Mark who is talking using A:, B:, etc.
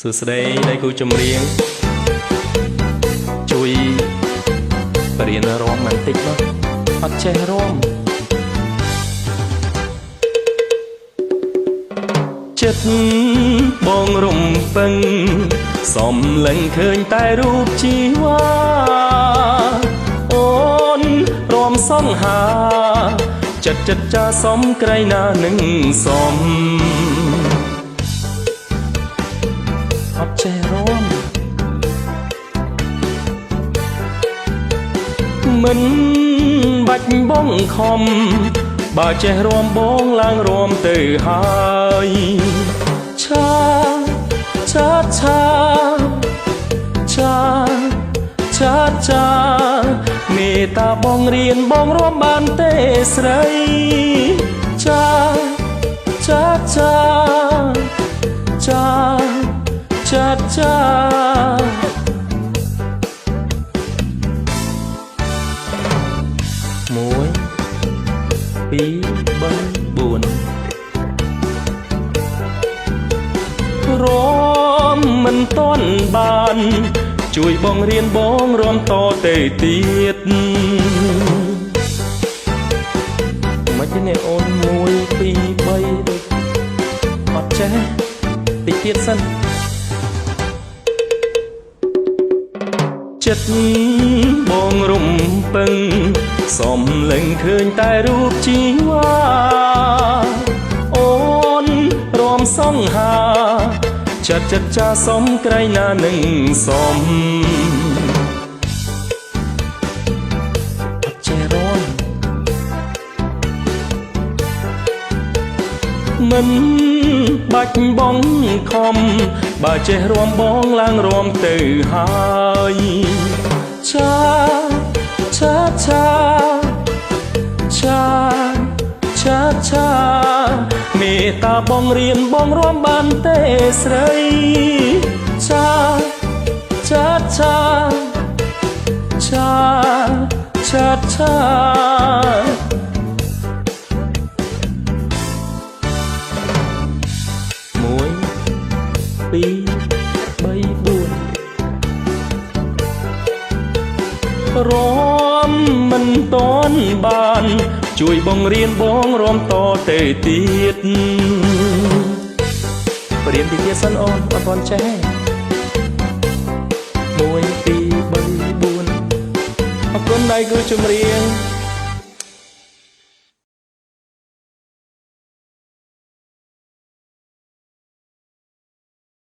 A: សួស្តីដៃគូចម្រៀងជួយបរៀនរាំបន្តិចមកអត់ចេះរាំចិត្តបងរំពឹងសំឡេងឃើញតែរូបជីវ៉ាអូនរាំសង្ហាចិត្តចាសំក្រៃណានឹងសំអត់ចេះរាំមិនបាច់បងខំបើចេះរាំបងឡើងរាំទៅហើយឆាឆាឆាឆាឆាឆាមេតាបងរៀនបងរាំបានទេស្រីឆាឆាឆាឆាឆាឆាមួយពីរបីបួនរាំមិនទាន់បានជួយបងរៀនបងរាំតទៅទៀតមិនទេអូនមួយពីរបីដូចអត់ចេះតិចទៀតសិនចិត្តបងរំពឹងសំឡេងឃើញតែរូបជីវ៉ាអូនរាំសង្ហាចិត្តចាសំក្រៃណានឹងសំអត់ចេះរាំមិនបាច់បងខំបើចេះរាំបងឡើងរាំទៅហើយឆាឆាឆាឆាឆាឆាមេតាបងរៀនបងរាំបានទេស្រីឆាឆាឆាឆាឆាឆាមួយពីរបីបួនរាំមិនទាន់បានជួយបងរៀនបងរាំតទៅទៀតបរៀនតិចទៀតសិនអូនអត់ទាន់ចេះមួយពីរបីបួនអរគុណដៃគូចម្រៀង